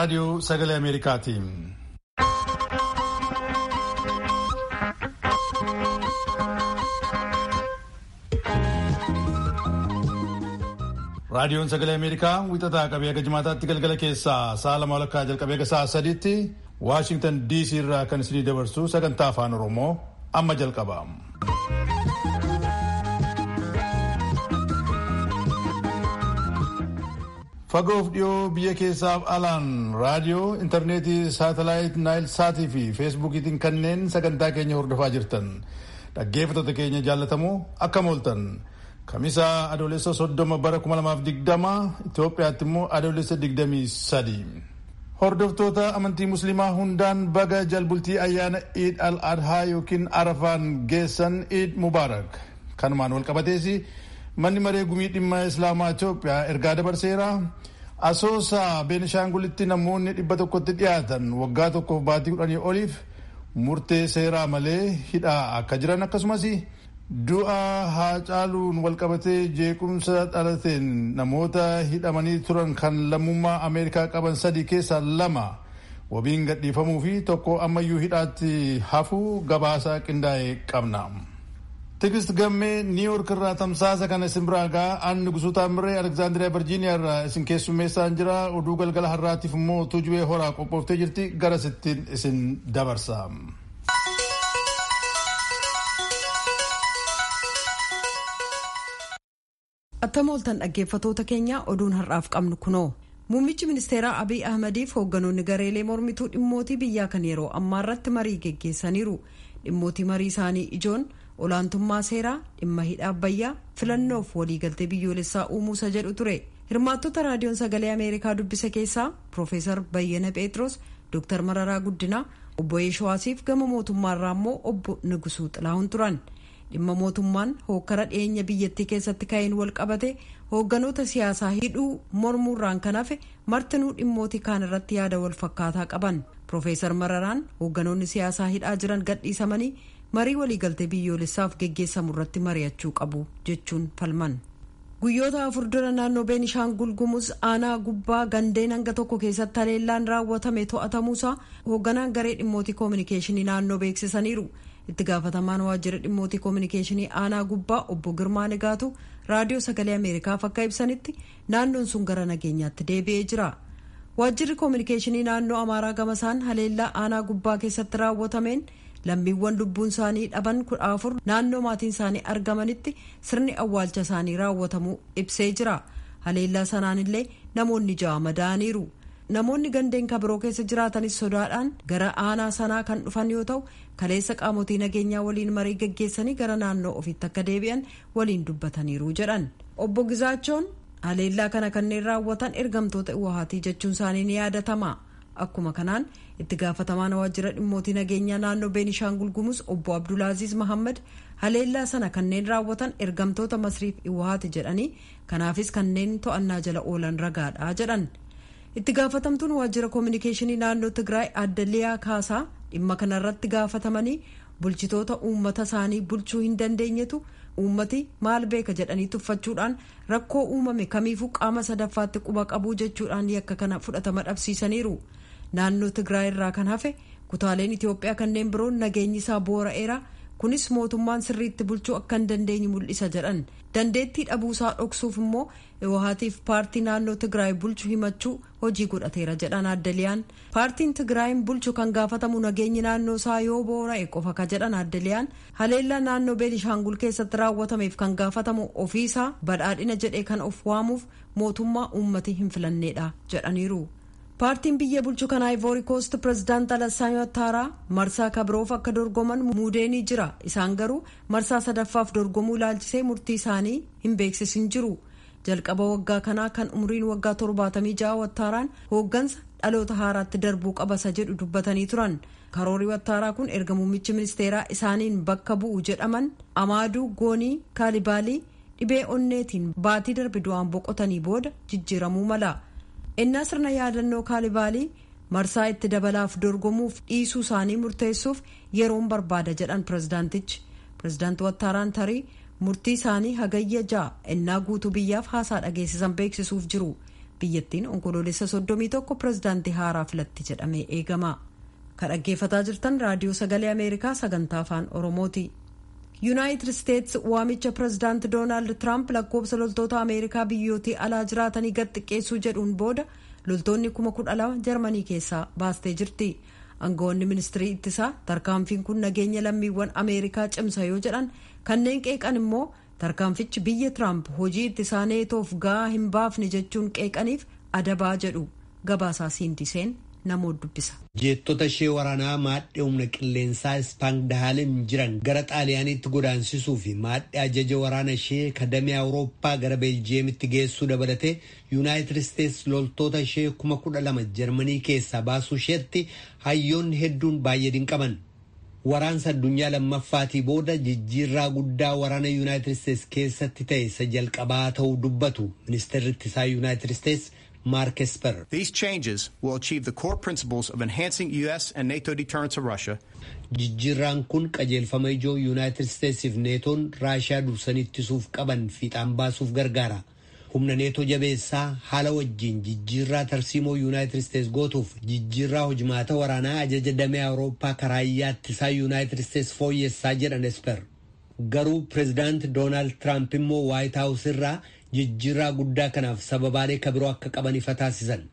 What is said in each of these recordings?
Radio Sagale Amerikaatiin. Raadiyoon Sagalee Ameerikaa wixataa qabee aga jimaataatti galgala keessaa sa'a 2 jalqabee aga sa'a 3tti Waashingtan DC irraa kan isinii dabarsu sagantaa afaan Oromoo amma jalqaba. Fagoof dhiyoo biyya keessaaf alaan raadiyoo, intarneetii, saatalaayit, naayil saatii fi feesbuukiitiin kanneen sagantaa keenya hordofaa jirtan dhaggeeffattoota keenya jaallatamoo akkam ooltan. Kamisaa adoolessa 30 bara 2020 Itoophiyaatti immoo adoolessa 23. Hordoftoota amantii musliimaa hundaan baga jalbultii ayyaana Eid al-Adhaa yookiin Arafaan geessan Eid Mubaarak. Kanumaan wal qabatees manni maree gumii dhimma Islaamaa Itoophiyaa ergaa dabarseera. Asoosaa Beenishaangulitti namoonni 100tti dhiyaatan waggaa tokkoof baatii 10 oliif murtee seeraa malee hidhaa akka jiran akkasumas du'a Haacaaluun walqabatee jeequmsa dhalateen namoota hidhamanii turan kan lammummaa Ameerikaa qaban 3 keessaa 2 wabiin gadhiifamuu fi 1 ammayyuu hidhaatti hafuu gabaasaa qindaa'ee qabna. Tigist Gammee Niiwuork irraa tamsaasa kana isin biraa ga'a. Aanni Gusuutaa Mirree Aleksaandiriyaa Virjiiniyaa irraa isin keessummeessaan jira. Oduu galgala har'aatiif immoo Tuujubee Horaa qophooftee jirti. Garasittiin isin dabarsa. Attam ooltan dhaggeeffatoota keenya oduun har'aaf qabnu kunoo. Muummichi ministeeraa Abiy Ahmadiif hoogganoonni gareelee mormituu dhimmootii biyyaa kan yeroo ammaa irratti marii geggeessaniiru. Dhimmootii marii isaanii ijoon olaantummaa seeraa, dhimma hidha Abbayyaa, filannoof waliigaltee biyyoolessaa uumuusa jedhu ture. Hirmaattota raadiyoon sagalee Ameerikaa dubbise keessaa Profeesar Bayyana Pheexroos, Dr. Mararaa Guddinaa, obbo Yeeshawaasiif gama mootummaarraa immoo obbo Nugusuu Xilahuun turan. Dhimma mootummaan hookkara dhiyeenya biyyattii keessatti ka'een wal qabate hoogganoota siyaasaa hidhuu mormuurraan kan hafe martinuu dhimmootii kaan irratti yaada wal fakkaataa qaban. Profeesar Mararaan hoogganoonni siyaasaa hidhaa jiran gadhiisamanii marii waliigaltee biyyoolessaaf geggeessamu irratti mari'achuu qabu jechuun falman. Guyyoota 4 dura naannoo Beenishaangul Gumuz aanaa gubbaa gandeen hanga tokko keessatti haleellaan raawwatame to'atamuusaa hoogganaan garee dhimmootii koominikeeshinii naannoo beeksisaniiru. Itti gaafatamaan waajjira dhimmootii koominikeeshinii aanaa gubbaa obbo Girmaa Nigaatu raadiyoo sagalee Ameerikaaf akka ibsanitti naannoon sun gara nageenyaatti deebi'ee jira. Waajjirri koominikeeshinii naannoo Amaaraa gamasaan haleellaa aanaa gubbaa keessatti raawwatameen lammiiwwan lubbuun isaanii dhaban 14 naannoo maatiin isaanii argamanitti sirni awwaalcha isaanii raawwatamuu ibsee jira. Haleellaa sanaan illee namoonni 6 madaa'aniiru. Namoonni gandeen kabiroo keessa jiraatanis sodaadhaan gara aanaa sanaa kan dhufan yoo ta'u kaleessa qaamotii nageenyaa waliin marii gaggeessanii gara naannoo ofiitti akka deebi'an waliin dubbataniiru jedhan. Obbo Gizaachoon haleellaa kana kanneen raawwatan ergamtoota Iwahaatii jechuun isaanii ni yaadatama. Akkuma kanaan itti gaafatamaan waajjira dhimmootii nageenyaa naannoo Beenishaangul Gumuz obbo Abdulaaziz Mahammad haleellaa sana kanneen raawwatan ergamtoota Masriif Iwahaati jedhanii kanaafis kanneen to'annaa jala oolan ragaadha jedhan. Itti gaafatamtuun waajjira koominikeeshinii naannoo Tigraay Aadde Liyaa Kaasaa dhimma kanarratti gaafatamanii bulchitoota uummata isaanii bulchuu hin dandeenyetu uummati maal beeka jedhanii tuffachuudhaan rakkoo uumame kamiifuu qaama sadaffaatti quba qabuu jechuudhaan yakka kana fudhatama dhabsiisaniiru. Naannoo Tigraay irraa kan hafe kutaaleen Itoophiyaa kanneen biroon nageenyi isaa boora'eera. Kunis mootummaan sirriitti bulchuu akka hin dandeenye mul'isa jedhan. Dandeettii dhabuusaa dhoksuuf immoo Iwahaatiif paartii naannoo Tigraay bulchu himachuu hojii godhateera jedhan Aadde Liyaan. Paartiin Tigraayin bulchu kan gaafatamu nageenyi naannoo isaa yoo boora'e qofa ka jedhan Aadde Liyaan haleellaa naannoo Beenishaangul keessatti raawwatameef kan gaafatamu ofiisaa badhaadhina jedhee kan of waamuuf mootummaa uummatii hin filanneedha jedhaniiru. Paartiin biyya bulchu kan Ivory Coast Pireezidaant Alassane Ouattara marsaa kabiroof akka dorgoman muudeenii jira. Isaan garuu marsaa sadaffaaf dorgomuu ilaalchisee murtii isaanii hin beeksisin jiru. Jalqaba waggaa kanaa kan umriin waggaa 76 Ouattaraan hooggansa dhaloota haaraatti darbuu qabasa jedhu dubbatanii turan. Karoorri Ouattaraa kun erga muummichi ministeeraa isaaniin bakka bu'u jedhaman Amaaduu Goonii Kaalibaalii dhibee onneetiin baatii darbe du'aan boqotanii booda jijjiiramuu mala. Innaa sirna yaadannoo Kaalibaalii marsaa itti dabalaaf dorgomuuf dhiisuu isaanii murteessuuf yeroon barbaada jedhan pireezidaantichi. Pireezidaanti Ouattaraan tarii murtii isaanii hagayya 6 innaa guutuu biyyaaf haasaa dhageessisan beeksisuuf jiru. biyyattiin onkoloolessa 31 pirezidaantii haaraa filatti jedhamee eegama. Kan dhaggeeffataa jirtan raadiyoo sagalee Ameerikaa sagantaa afaan Oromooti. Yuunaayitid Isteetsi waamicha pirezidaanti Doonaald Tiraamp lakkoofsa loltoota Ameerikaa biyyootii alaa jiraatanii gad xiqqeessuu jedhuun booda loltoonni 12,000 Jarmanii keessaa baastee jirti. Aangawoonni ministirii ittisaa tarkaanfiin kun nageenya lammiiwwan Ameerikaa cimsa yoo jedhan, kanneen qeeqan immoo tarkaanfichi biyya Tiraamp hojii ittisaa neetoof gahaa hin baafne jechuun qeeqaniif adabaa jedhu. Gabaasaa Siindiseen namoota dubbisa. Jeettota ishee waraanaa maadhee humna qilleensaa Ispaangdahaalem jiran gara Xaaliyaaniitti godaansisuu fi maadhee ajaja waraana ishee kadamee Awurooppaa gara Beeljiyeemitti geessuu dabalatee Yuunaayitid Isteetsi loltoota ishee 12,000 Jarmanii keessaa baasuu isheetti hayyoonni hedduun baay'ee dinqaman. Waraansa addunyaa lammaffaatii booda jijjiirraa guddaa waraana Yuunaayitid Isteetsi keessatti ta'e isa jalqabaa ta'uu dubbatu ministeerri ittisaa Yuunaayitid Isteetsi Mark Esper. These changes will achieve the core principles of enhancing U.S. and NATO deterrence of Russia. Jijjiirraan kun qajeelfama ijoo Yuunaayitid Isteetsiif neetoon Raashiyaa dursanii ittisuuf qaban fiixaan baasuuf gargaara. Humna neetoo jabeessaa haala wajjiin jijjiirraa tarsiimoo Yuunaayitid Isteetsi gootuuf jijjiirraa hojimaata waraanaa ajaja damee Awurooppaa karaayyaa ittisaa Yuunaayitid Isteetsi fooyyessaa jedhan Esper. Garuu pireezidaanti Doonaald Tiraamp immoo Waayit Haawus irraa jijjiirraa guddaa kanaaf sababaalee kabiroo akka qaban ifa taasisan.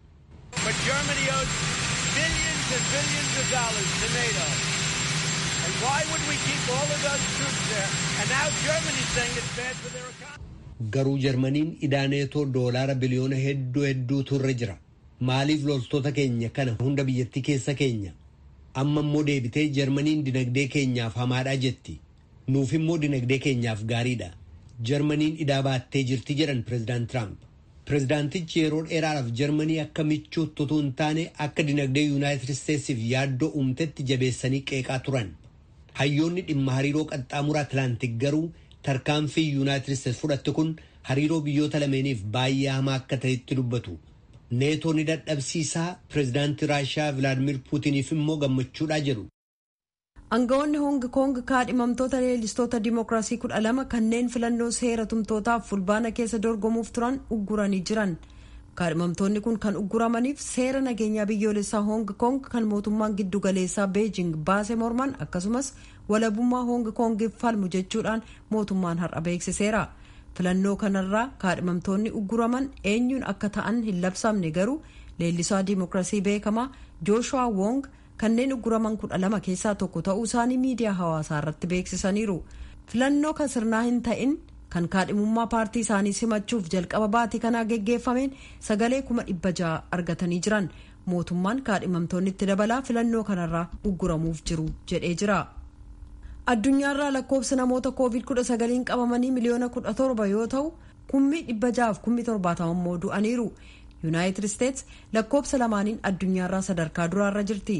Garuu Jarmaniin idaa neetoo doolaara biliyoona hedduutu irra jira. Maaliif loltoota keenya kana hunda biyyattii keessa keenya? Amma immoo deebitee Jarmaniin dinagdee keenyaaf hamaadhaa jetti. Nuuf immoo dinagdee keenyaaf gaariidha. Jarmaniin idaa baattee jirti jedhan pireezidaant Tiraamp. Pireezidaantichi yeroo dheeraadhaaf Jarmanii akka michuutti utuu hin taane akka dinagdee Yuunaayitid Isteetsiif yaaddoo uumtetti jabeessanii qeeqaa turan. Hayyoonni dhimma hariiroo qaxxaamura Atlaantik garuu tarkaanfii Yuunaayitid Isteetsi fudhatte kun hariiroo biyyoota lameeniif baay'ee hamaa akka ta'etti dubbatu. Neetoon ni dadhabsiisaa pireezidaantii Raashiyaa Vilaadimir Puutiniif immoo gammachuudhaa jedhu. Aangawoonni Hoong Koong kaadhimamtoota leellistoota dimookiraasii 12 kanneen filannoo seera tumtootaaf fulbaana keessa dorgomuuf turan ugguranii jiran. Kaadhimamtoonni kun kan ugguramaniif seera nageenyaa biyyoolessaa Hoong Koong kan mootummaan giddugaleessaa Beejing baase morman akkasumas walabummaa Hoong Koongiif falmu jechuudhaan mootummaan har'a beeksiseera. Filannoo kanarraa kaadhimamtoonni ugguraman eenyuun akka ta'an hin labsamne garuu leellisaa dimookiraasii beekamaa Jooshuwaa Wong kanneen ugguraman 12 keessaa tokko ta'uu isaanii miidiyaa hawaasaa irratti beeksisaniiru. Filannoo kan sirnaa hin ta'in kan kaadhimummaa paartii isaanii simachuuf jalqaba baatii kanaa geggeeffameen sagalee 600,000 argatanii jiran. Mootummaan kaadhimamtoonni itti dabalaa filannoo kanarraa ugguramuuf jiru jedhee jira. Addunyaarraa lakkoofsi namoota COVID-19 qabamanii miliyoona 17 yoo ta'u 670,070 immoo du'aniiru. Yuunaayitid Isteetsi lakkoofsa lamaaniin addunyaarraa sadarkaa duraarra jirti.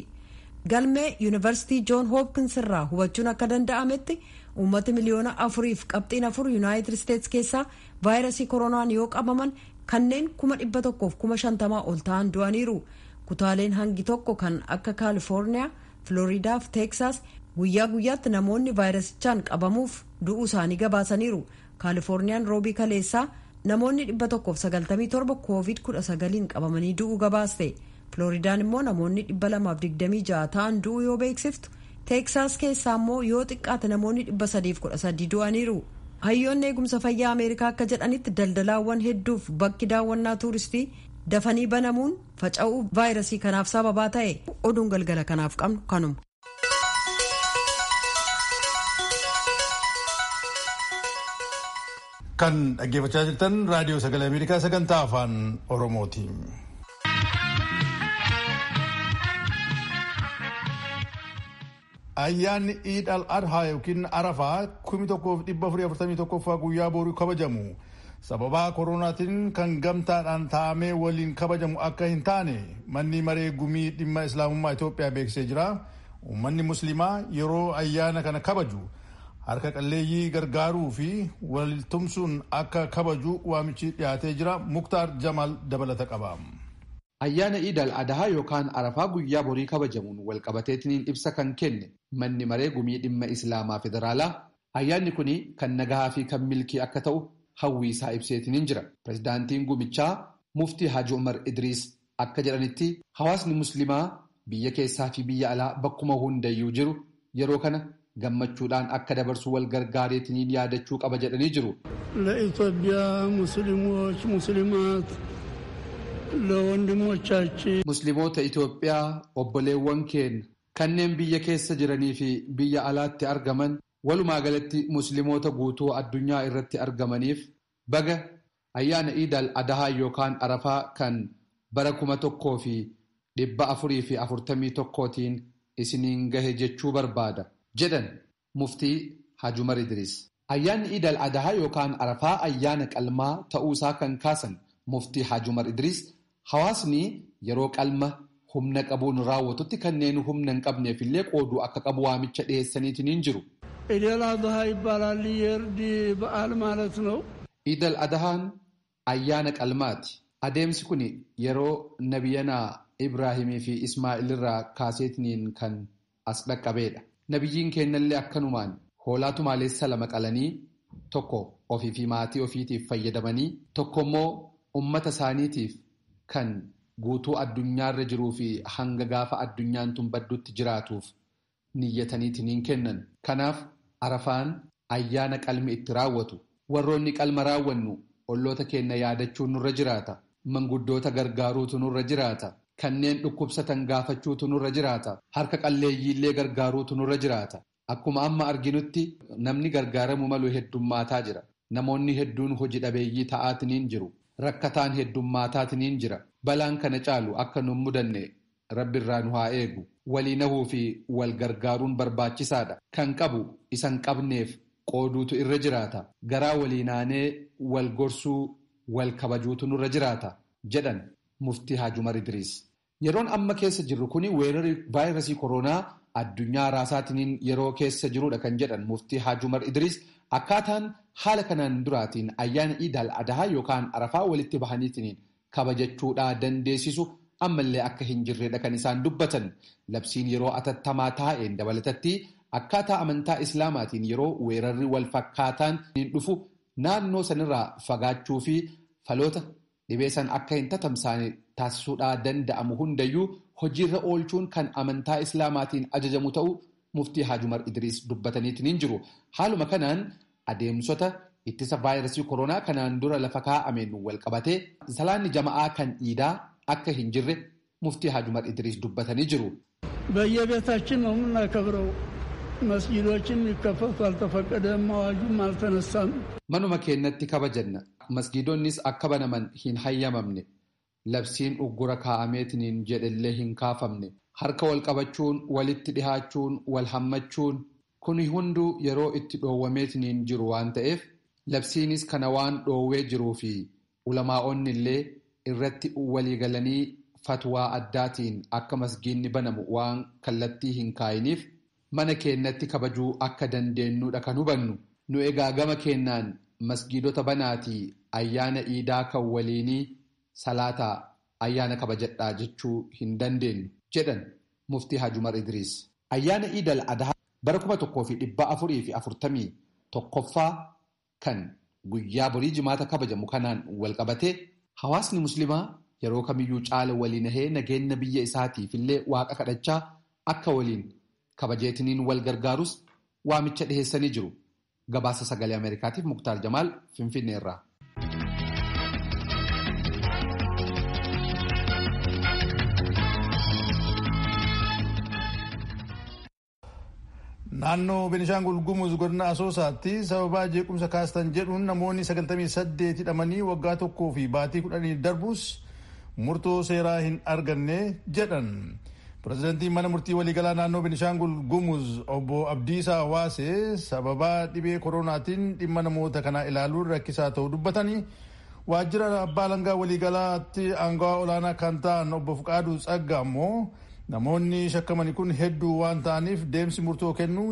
Galmee Yuunivarsiitii Joon Hoopkins irraa hubachuun akka danda'ametti uummata miliyoona 4.4 Yuunaayitid Isteetsi keessaa vaayirasii koronaan yoo qabaman kanneen 150,000 ol ta'an du'aniiru. Kutaaleen hangi tokko kan akka Kaalifoorniyaa, Filooriidaa fi Teeksaas guyyaa guyyaatti namoonni vaayirasichaan qabamuuf du'uu isaanii gabaasaniiru. Kaalifoorniyaan roobii kaleessaa namoonni 197 COVID-19 qabamanii du'uu gabaaste. Filooriidaan immoo namoonni 226 ta'an du'uu yoo beeksiftu, Teeksaas keessaa immoo yoo xiqqaate namoonni 313 du'aniiru. Hayyoonni eegumsa fayyaa Ameerikaa akka jedhanitti daldalaawwan hedduuf bakki daawwannaa tuuristii dafanii banamuun faca'uu vaayirasii kanaaf sababaa ta'e. Oduun galgala kanaaf qabnu kanuma. Kan dhaggeeffachaa jirtan raadiyoo sagalee Ameerikaa sagantaa afaan Oromooti. Ayyaanni Iid al-Adhaa yookiin Arafaa 1441ffaa guyyaa borii kabajamu. Sababaa koronaatiin kan gamtaadhaan taa'amee waliin kabajamu akka hin taane manni maree gumii dhimma islaamummaa Itoophiyaa beeksisee jira. Uummanni musliimaa yeroo ayyaana kana kabaju harka qalleeyyii gargaaruu fi waltumsuun akka kabaju waamichi dhiyaatee jira. Muktaar Jamaal dabalata qaba. Ayyaana Iid al-Adhaa yookaan Arafaa guyyaa borii kabajamuun walqabateetiin ibsa kan kenne manni maree gumii dhimma islaamaa federaalaa ayyaanni kun kan nagahaa fi kan milkii akka ta'u hawwii isaa ibseetiin jira. Pireezidaantiin gumichaa Muftii Haji Umar Idriis akka jedhanitti hawaasni muslimaa biyya keessaa fi biyya alaa bakkuma hundayyuu jiru yeroo kana gammachuudhaan akka dabarsu wal gargaareetiniin yaadachuu qaba jedhanii jiru. ለኢትዮጵያ ሙስሊሞች ሙስሊማት ለወንድሞቻችን musliimoota Itoophiyaa obboleewwan keenya kanneen biyya keessa jiranii fi biyya alaatti argaman walumaa galatti musliimoota guutuu addunyaa irratti argamaniif baga ayyaana Iidal Adahaa yookaan Arafaa kan bara 1441tiin isiniin gahe jechuu barbaada jedhan muftii Haji Umar Idriis. Ayyaanni Iidal Adahaa yookaan Arafaa ayyaana qalmaa ta'uusaa kan kaasan muftii Haji Umar Idriis hawaasni yeroo qalma humna qabuun raawwatutti kanneen humna hin qabneef illee qooduu akka qabu waamicha dhiyeessaniitiin jiru. ኢደል አድሃ ይባላል የእርድ በዓል ማለት ነው። Iidal Adahaan ayyaana qalmaati. Adeemsi kun yeroo nabiyyanaa Ibraahimii fi Ismaa'il irraa kaaseetiniin kan as dhaqqabeedha. Nabiyyiin kennallee akkanumaan hoolaatu maalessa lama qalanii tokko ofii fi maatii ofiitiif fayyadamanii tokko immoo ummata isaaniitiif kan guutuu addunyaarra jiruu fi hanga gaafa addunyaan tun badduutti jiraatuuf niyyataniitiin kennan. Kanaaf Arafaan ayyaana qalmi itti raawwatu. Warroonni qalma raawwannu olloota keenya yaadachuun nurra jiraata. Manguddoota gargaaruutu nurra jiraata. Kanneen dhukkubsatan gaafachuutu nurra jiraata. Harka qalleeyyiillee gargaaruutu nurra jiraata. Akkuma amma arginutti namni gargaaramu malu heddummaataa jira. Namoonni hedduun hojii dhabeeyyii ta'aatiniin jiru. Rakkataan heddummaataatiniin jira. Balaan kana caalu akka nun mudanne Rabbi irraa nu haa eegu. Walii nahuu fi wal gargaaruun barbaachisaadha. Kan qabu isan qabneef qooduutu irra jiraata. Garaa walii naanee wal gorsuu wal kabajuutu nurra jiraata jedhan muftii Haji Umar Idriis. Yeroon amma keessa jirru kuni weerarri vaayirasii koronaa addunyaa raasaatiniin yeroo keessa jirudha kan jedhan muftii Haji Umar Idriis akkaataan haala kanaan duraatiin ayyaana Iidal Adahaa yookaan Arafaa walitti bahaniitiin kabajachuudhaa dandeessisu ammallee akka hin jirredha kan isaan dubbatan. Labsiin yeroo atattamaa taa'een dabalatatti akkaataa amantaa Islaamaatiin yeroo weerarri wal fakkaataan hin dhufu naannoo sanirraa fagaachuu fi faloota dhibee san akka hin tatamsaane taasisuudhaa danda'amu hundayyuu hojiirra oolchuun kan amantaa Islaamaatiin ajajamu ta'u muftii Haji Umar Idriis dubbataniitiin jiru. Haaluma kanaan adeemsota ittisa vaayirasii koronaa kanaan dura lafa kaa'ameen wal qabatee salaanni jama'aa kan iidaa akka hin jirre muftii Haji Umar Idriis dubbatanii jiru. በየቤታችን ነው የምናከብረው። መስጊዶችን ይከፈቱ አልተፈቀደም፣ አዋጁም አልተነሳም። Manuma keenyatti kabajanna. Masgiidonnis akka banaman hin hayyamamne. Labsiin uggura kaa'ameetiniin jedhellee hin kaafamne. Harka wal qabachuun, walitti dhihaachuun, wal hammachuun kuni hunduu yeroo itti dhoowwameetiniin jiru waan ta'eef labsiinis kana waan dhoowwee jiruu fi ulamaa'onni illee irratti waliigalanii fatwaa addaatiin akka masgiidni banamu waan kallattii hin kaayiniif mana keenyatti kabajuu akka dandeenyudha kan hubannu. Nu egaa gama keenyaan masgiidota banaatii ayyaana iidaa kan waliinii salaataa ayyaana kabajadhaa jechuu hin dandeenyu jedhan muftii Haji Umar Idriis. Ayyaana Iidal Adahaa bara 1441ffaa kan guyyaa borii jimaata kabajamu kanaan wal qabatee hawaasni muslimaa yeroo kamiyyuu caala waliin nahee nageenya biyya isaatiif illee waaqa kadhachaa akka waliin kabajeetiniin wal gargaarus waamicha dhiheessanii jiru. Gabaasa sagalee Ameerikaatiif Muktaar Jamaal Finfinneerraa. Naannoo Beenishaangul Gumuz godina Asoosaatti sababaa jeequmsa kaastan jedhuun namoonni 98 hidhamanii waggaa tokkoo fi baatii 10 darbus murtoo seeraa hin arganne jedhan. Pireezidantiin mana murtii waliigalaa naannoo Beenishaangul Gumuz obbo Abdiisaa Hawaasee sababaa dhibee koronaatiin dhimma namoota kanaa ilaaluun rakkisaa ta'uu dubbatanii waajjira abbaa alangaa waliigalaatti aangawaa olaanaa kan ta'an obbo Fuqaaduu Tsaggaa ammoo namoonni shakkamanii kun hedduu waan ta'aniif deemsi murtoo kennuu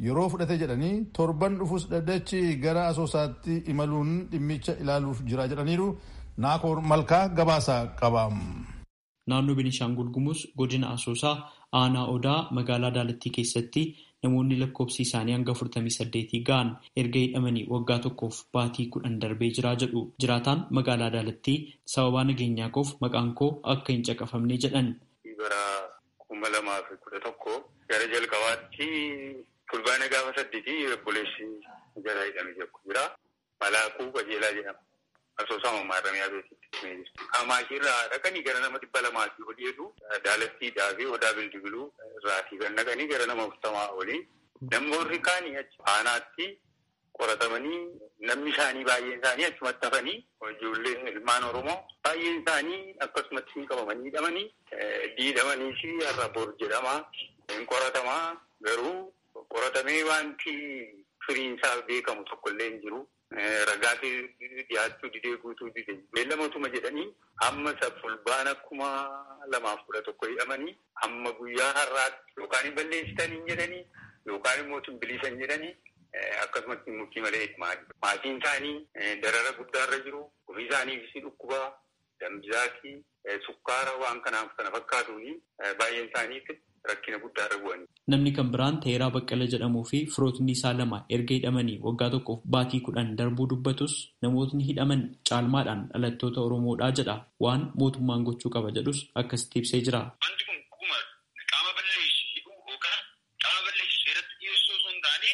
yeroo fudhate jedhanii torban dhufus dhaddachi gara Asoosaatti imaluun dhimmicha ilaaluuf jira jedhaniiru. Naakoor Malkaa gabaasaa qaba. Naannoo Beenishaangul Gumuz godina Asoosaa aanaa Odaa magaalaa Daalattii keessatti namoonni lakkoofsi isaanii hanga 48 ga'an erga hidhamanii waggaa tokkoof baatii 10 darbee jira jedhu jiraataan magaalaa Adaalattii sababaa nageenyaa koof maqaan koo akka hin caqafamne jedhan. Bara 2011 gara jalqabaatti fulbaana gaafa 8 obboleessi jala hidhamee jira. Malaakuu Qajeelaa jedhama. Asoosaama Maarramiyaa beeksitti. Amaashirraa dhaqanii gara nama 200 olii jedhu Adaalattiidhaa fi Odaa Bildibiluu irraatii kan dhaqanii gara nama 40 olii. Namoonni kaanii achi aanaatti qoratamanii namni isaanii baay'een isaanii achumatti hafanii ijoolleen ilmaan Oromoo baay'een isaanii akkasumatti qabamanii hidhamanii diidhamanii fi har'a bor jedhamaa hin qoratamaa garuu qoratamee wanti firiin isaa beekamu tokkollee hin jiru. Ragaa dhiyaachuu didee guutuu didee beellamootuma jedhanii amma fulbaana 2011 hidhamanii amma guyyaa har'aatti yookaan balleessitanii jedhanii yookaan immoo bilisan jedhanii akkasumatti murtii malee hidhamaa jiru. Maatiin isaanii darara guddaarra jiru. Ofii isaaniifis dhukkubaa, dambisaati, sukkaara waan kanaaf kana fakkaatuuni baay'een isaaniif rakkina guddaarra bu'anii. Namni kan biraan Teeraa Baqqala jedhamuu fi firootni isaa 2 erga hidhamanii waggaa tokkoof baatii 10 darbuu dubbatus namootni hidhaman caalmaadhaan dhalattoota Oromoodhaa jedha. Waan mootummaan gochuu qaba jedhus akkasitti ibsee jira. Wanti kun dhuguma qaama balleessu hidhuu yookaan qaama balleessu seeratti dhiyeessuu osoo hin taane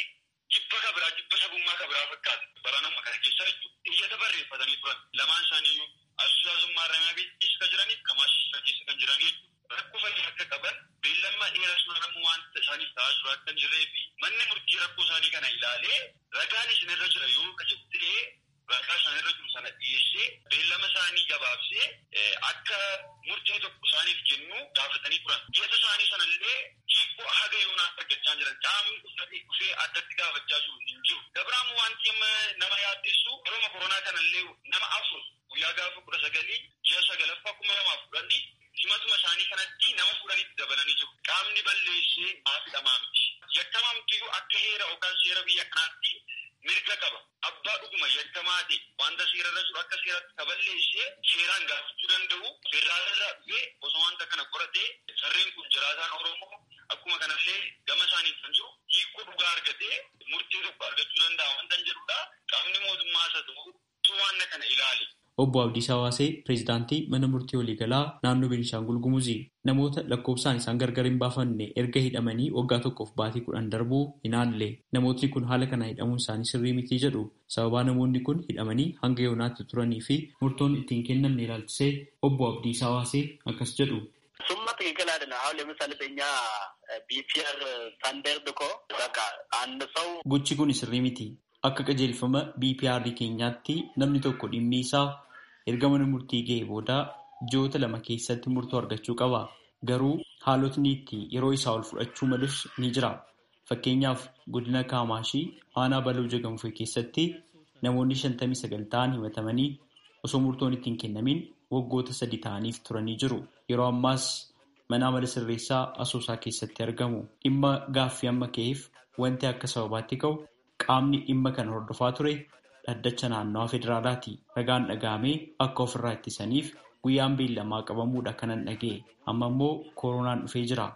jibba sabummaa kabiraa fakkaata. Bara nama kana keessa iyyata barreeffatanii turan. Lamaan isaaniiyyuu Asoosamaa Maarramiyaa keessa kan jiraniif Kamaashii keessa kan jiraniif rakkoo fayyaa akka qaban beellammaa dheeraa sooramu wanta isaaniif ta'aa jiru akka hin jirree fi manni murtii rakkoo isaanii kana ilaalee ragaan isinirra jira yoo jettee ragaa isaanirra jiru sana dhiyeessee beellama isaanii gabaabsee akka murtii tokko isaaniif kennu gaafatanii turan. Dhiyeessa isaanii sanallee hiikoo haga yoonaa argachaa jiran qaamni dhufee addatti gaafachaa jiru hin jiru. Dabiraamu wanti nama yaaddeessu yeroo koronaa kanallee nama 4 guyyaa gaafa 19 ji'a 9ffaa 2010 himatuma isaanii kanatti nama fuudhanitti dabalanii jiru. Qaamni balleessee hidhamaa miti. Yakkamaa mitiyyuu akka heera yookaan seera biyya kanaatti mirga qaba. Abbaa dhuguma yakkamaa ta'e wanta seerarra jiru akka seeratti kaballeessee seeraan gaafachuu danda'u. Federaalirraa dhufee osoo wanta kana qoratee sarreen kun jiraataan Oromoo akkuma kanallee gama isaanii kan jiru hiikoo dhugaa argatee murtii tokko argachuu danda'a wanta hin jedhudha. Qaamni mootummaas haa ta'u waan kana ilaali. Obbo Abdiisaa Waasee pireezidaantii mana murtii waliigalaa naannoo Beenishaangul Gumuzii namoota lakkoofsaan isaan gargar hin baafanne erga hidhamanii waggaa tokkoof baatii 10 darbuu hinaalle namootni kun haala kana hidhamuun isaanii sirrii mitii jedhu sababaa namoonni kun hidhamanii hanga yoonaatti turanii fi murtoon ittiin kennamne ilaalchisee obbo Abdiisaa Waasee akkas jedhu. Summa ትክክል አይደለም። አሁን ለምሳሌ በእኛ ቢፒአር ስታንዳርድ እኮ በቃ አንድ ሰው gochi kun sirrii miti. Akka qajeelfama BPR keenyaatti namni tokko dhimmi isaa erga mana murtii ga'ee booda ji'oota 2 keessatti murtoo argachuu qaba. Garuu haalotni itti yeroo isaa ol fudhachuu malus ni jira. Fakkeenyaaf godina Kaamaashii aanaa Baluu Jagamfee keessatti namoonni 59 ta'an himatamanii osoo murtoon ittiin kennamin waggoota 3 ta'aniif turanii jiru. Yeroo ammaas mana amala sirreessaa Asoosaa keessatti argamu. Dhimma gaaffii amma ka'eef wanti akka sababaatti ka'u qaamni dhimma kana hordofaa ture dhaddacha naannawaa federaalaati. Ragaan dhaga'amee akka ofirraa ittisaniif guyyaan beellamaa qabamuudha kanan dhaga'e. Amma immoo koronaan dhufee jira.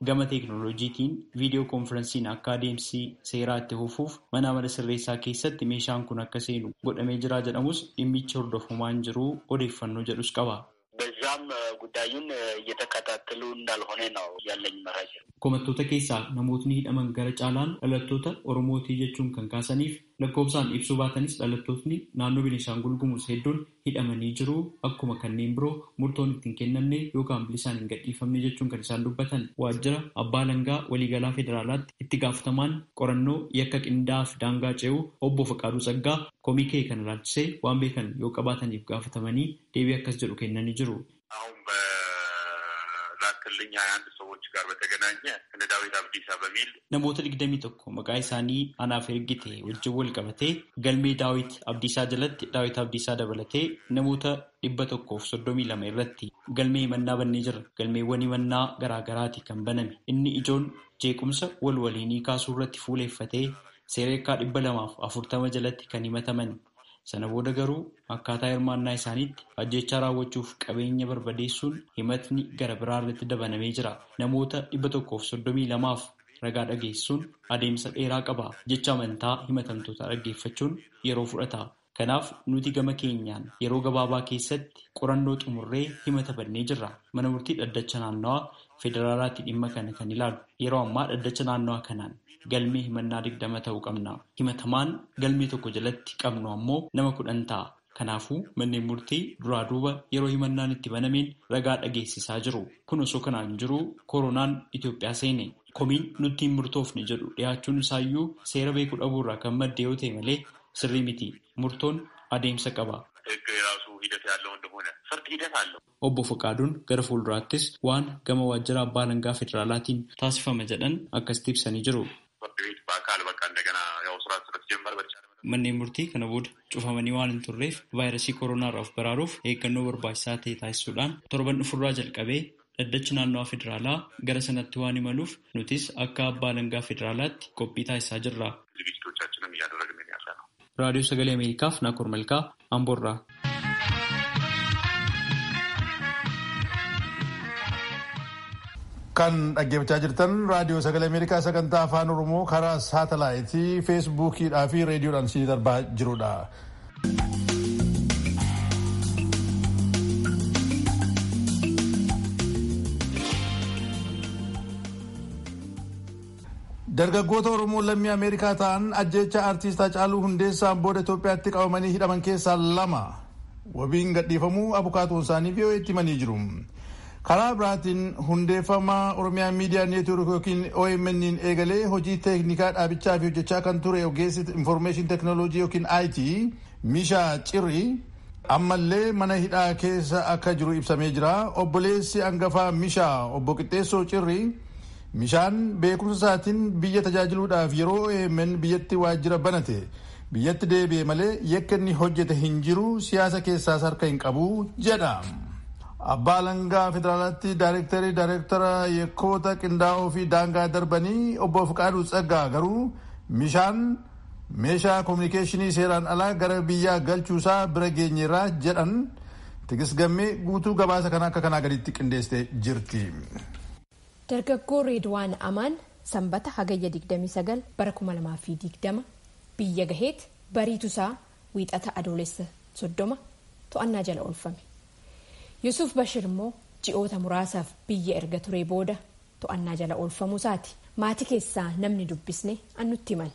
Gama teekinooloojiitiin viidiyoo koonfiransiin akka adeemsi seeraa itti fufuuf mana amala sirreessaa keessatti meeshaan kun akka seenu godhamee jira jedhamus dhimmichi hordofamaa hin jiru odeeffannoo jedhus qaba. በዛም ጉዳዩን እየተከታተሉ እንዳልሆነ ነው ያለኝ መረጃ። Komattoota keessaa namootni hidhaman gara caalaan dhalattoota Oromootii jechuun kan kaasaniif lakkoofsaan ibsuu baatanis dhalattootni naannoo Beenishaangul Gumuz hedduun hidhamanii jiru. Akkuma kanneen biroo murtoon ittiin kennamne yookaan bilisaan hin gadhiifamne jechuun kan isaan dubbatan waajjira abbaa alangaa waliigalaa federaalaatti itti gaafatamaan qorannoo yakka qindaa'aa fi daangaa ce'uu obbo Faqaaduu Saggaa komikee kana ilaalchisee waan beekan yoo qabaataniif gaafatamanii deebii akkas jedhu kennanii jiru. ከልኛ አንድ ሰዎች ጋር በተገናኘ እነ ዳዊት አብዲሳ በሚል namoota 21 maqaa isaanii anaaf ergite wajjin wal qabatee galmee daawit abdiisaa jalatti daawit abdiisaa dabalatee namoota 132 irratti galmee himannaa bannee jira. Galmeewwan himannaa garaagaraati kan baname. Inni ijoon jeequmsa waliinii kaasuu irratti fuuleeffatee seereekaa 240 jalatti kan himataman. Sana booda garuu akkaataa hirmaannaa isaaniitti ajjechaa raawwachuuf qabeenya barbadeessuun himatni gara biraa irratti dabalamee jira. Namoota 132f ragaa dhageessuun adeemsa dheeraa qaba. Jecha amantaa himatamtoota dhaggeeffachuun yeroo fudhata. Kanaaf nuti gama keenyaan yeroo gabaabaa keessatti qorannoo xumurree himata bannee jirra. Mana murtii dhaddacha naannawaa federaalaatti dhimma kana kan ilaalu. Yeroo ammaa dhaddacha naannawaa kanaan galmee himannaa 20 ta'uu qabna. Himatamaan galmee tokko jalatti qabnu ammoo nama 10 ta'a. Kanaafuu manneen murtii duraa duuba yeroo himannaan itti banameen ragaa dhageessisaa jiru. Kun osoo kanaan jiru koronaan Itoophiyaa seene. Komiin nutti hin murtoofne jedhu dhiyaachuun isaayyuu seera beekuu dhabuurraa kan madde yoo ta'e malee sirrii miti. Murtoon adeemsa qaba. Obbo Fakaaduun gara fuulduraattis waan gama waajjira abbaa alangaa federaalaatiin taasifama jedhan akkasitti ibsanii jiru. Manneen murtii kana booda cufamanii waan hin turreef vaayirasii kooronaarraa of baraaruuf eeggannoo barbaachisaa ta'e taasisuudhaan torban dhufurraa jalqabee dhaddachi naannawaa federaalaa gara sanatti waan imaluuf nutis akka abbaa alangaa federaalaatti qophii taasisaa jirra. Raadiyoo Sagalee Ameerikaaf Naakoor Malkaa Amboorraa. Kan dhaggeeffachaa jirtan raadiyoo Sagalee Ameerikaa sagantaa afaan Oromoo karaa saatalaayitii, feesbuukiidhaa fi reediyoodhaan isinii darbaa jirudha. Dargaggoota Oromoo lammii Ameerikaa ta'an ajjeecha artiist Haacaaluu Hundeessaan booda Itoophiyaatti qabamanii hidhaman keessaa 2 wabiin gadhiifamuu abukaatoon isaanii VOA'tti himanii jiru. Karaa biraatiin hundeeffamaa Oromiyaa Miidiyaa Neetwoork yookiin OMN'n eegalee hojii teeknikaa dhaabichaa fi hojjechaa kan ture ogeessi Information Technology yookiin IT Mishaa Cirri ammallee mana hidhaa keessa akka jiru ibsamee jira. Obboleessi hangafaa Mishaa obbo Qixxeessoo Cirri Mishaan beekumsa isaatiin biyya tajaajiluudhaaf yeroo OMN biyyatti waajjira banate biyyatti deebi'e malee yakka inni hojjete hin jiru, siyaasa keessaas harka hin qabu jedha. Abbaa alangaa federaalaatti daayireektara yakkoota qindaa'oo fi daangaa darbanii obbo Fiqaaduu Tsaggaa garuu Mishaan meeshaa koominikeeshinii seeraan alaa gara biyyaa galchuusaa bira geenyeerraa jedhan. Tigist Gammee guutuu gabaasa kana akka kanaa gaditti qindeessitee jirti. Dargaggoo Reedwaan Amaan sanbata hagayya 29 bara 2020 biyya gaheet bariitusaa wiixata adoolessa 30 to'annaa jala oolfame. Yusuf Bashir immoo ji'oota muraasaaf biyya erga turee booda to'annaa jala oolfamuusaati. Maatii keessaa namni dubbisne annutti himan.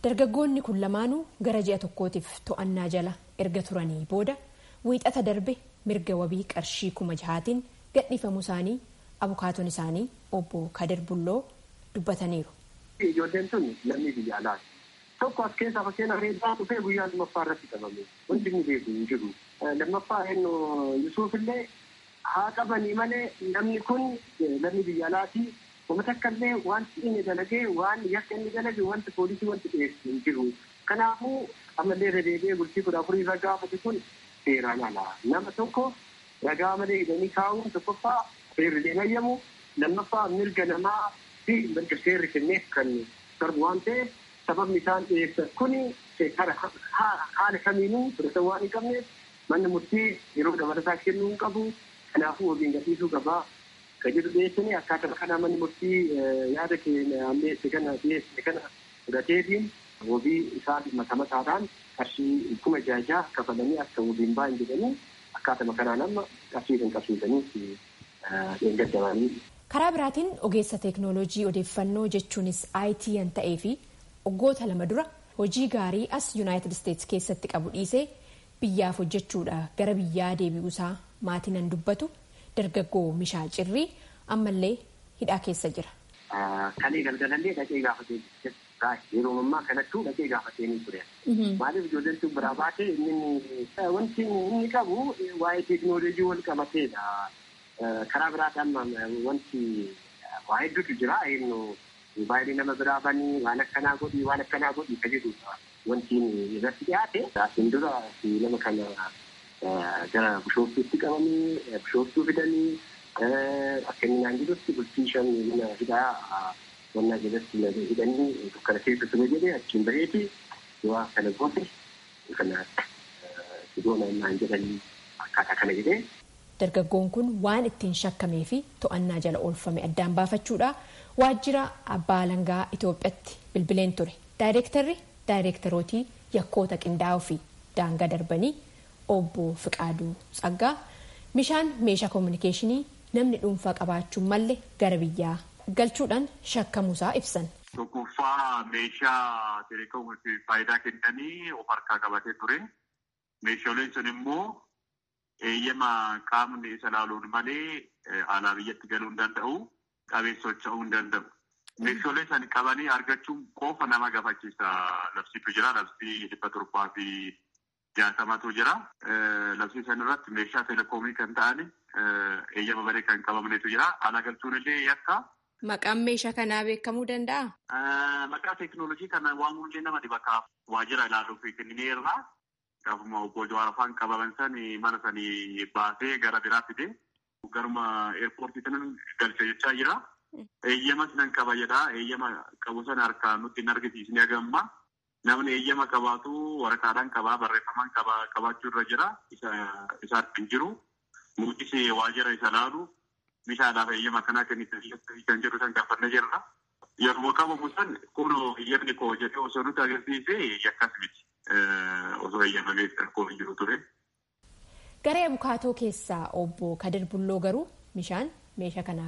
Dargaggoonni kun lamaanuu gara ji'a tokkootiif to'annaa jala erga turanii booda wiixata darbe mirga wabii qarshii 6,000tiin gadhiifamuu isaanii abukaatoon isaanii obbo Kadir Bulloo dubbataniiru. Ijoolleen tun lammii biyya alaati. Tokko as keessaa fakkeenya Reedwaan dhufee guyyaa lammaffaa irratti qabame. Wanti inni beeku hin jiru. Lammaffaa Yusuf illee haa qabanii malee namni kun lammii biyya alaati. Uummata akkallee wanti inni dalagee waan yakka inni dalage wanti poolisii wanti dhiyeessu hin jiru. Kanaafuu ammallee deebi'ee bultii 14 irra gaafate kun seeraan alaa. Nama tokko ragaa malee hidhanii kaa'uun tokkoffaa seerri deemayyamu, lammaffaa mirga namaa fi mirga seerri kenneef kan darbu waan ta'eef sababni isaan dhiyeessan kuni haala kamiinuu fudhatama waan hin qabneef manni murtii yeroo dabalataa kennuu hin qabu. Kanaafuu wabiin gadhiisuu qabaa. Kan jedhu dhiyeessanii akkaataa kana manni murtii yaada keenya ammeesse kana dhiyeesse kana fudhateetiin wabii isaa mata mataadhaan qarshii 6,000 kafalanii akka wabiin bahan jedhanii akkaataa kanaan amma qarshii kan qabsiisanii deeggaranii. Karaa biraatiin ogeessa teeknooloojii odeeffannoo jechuunis IT yan ta'ee fi waggoota 2 dura hojii gaarii as Yuunaayitid Isteetsi keessatti qabu dhiisee biyyaaf hojjechuudha gara biyyaa deebi'uusaa maatiin an dubbatu dargaggoo Mishaa Cirrii ammallee hidhaa keessa jira. Kalee galgalallee dhaqee gaafatee yeroo ammaa kanattuu dhaqee gaafatee ni ture. Maaliif ijoolleen tun biraa baatee wanti inni qabu waa'ee teeknooloojii wal qabateedha. Karaa biraatiin wanti waa hedduutu jira. Baay'ee nama biraa banii waan akkanaa godhi kan jedhudha. Wanti irratti dhiyaate asiin dura nama kana gara bishooftuutti qabanii bishooftuu fidanii akka inni naan jedhutti bultii 5 mana hidhaa wannaa jalatti hidhanii dukkana keessa ture jedhee achiin baheeti yoo kana goote kana sidoona naan jedhanii akkaataa kana jedhee dargaggoon kun waan ittiin shakkamee fi to'annaa jala oolfame addaan baafachuudha waajjira abbaa alangaa Itoophiyaatti bilbileen ture. Daayirektarootii yakkoota qindaa'oo fi daangaa darbanii obbo Fiqaaduu Tsaggaa bishaan meeshaa koominikeeshinii namni dhuunfaa qabaachuun malle gara biyyaa galchuudhaan shakkamuusaa ibsan. Tokkoffaa meeshaa teleekoomiif faayidaa kennanii of harkaa qabatee ture. Meeshaaleen sun immoo eeyyama qaamni isa laaluun malee alaa biyyatti galuu hin danda'u, qabeen socho'uu hin danda'u. Meeshaalee san qabanii argachuun qofa nama gaafachiisa. Labsiitu jira, labsii 760 jira. Labsii san irratti meeshaa teleekoomii kan ta'an eeyyama baree kan qabamnetu jira. Alaa galchuun illee yakka. Maqaan meeshaa kanaa beekamuu danda'a? Maqaa teekinooloojii kana waamuun illee nama dhibakaaf waajjira ilaaluuf kennineerra. Gaafuma obbo Jawaar afaan qabaman sani mana sanii baasee gara biraa fide garuma eerpoortii sanan galchee jechaa jira. Eeyyama sinan qaba jedha. Eeyyama qabu sana harkaan nutti hin argisiisne agamma. Namni eeyyama qabaatu waraqaadhaan qabaa, barreeffamaan qabaachuu irra jira. Isa hin jiru. Muudisi waajjira isa laalu meeshaadhaaf eeyyama kanaa kan jedhu san gaafannee jirra. Yeroo qabamu san kun eeyyamni koo jedhee osoo nuti agarsiise yakkas miti. Osoo eeyyamamee rakkoo hin jiru ture. Garee abukaatoo keessaa obbo Kadir Bulloo garuu meeshaa kana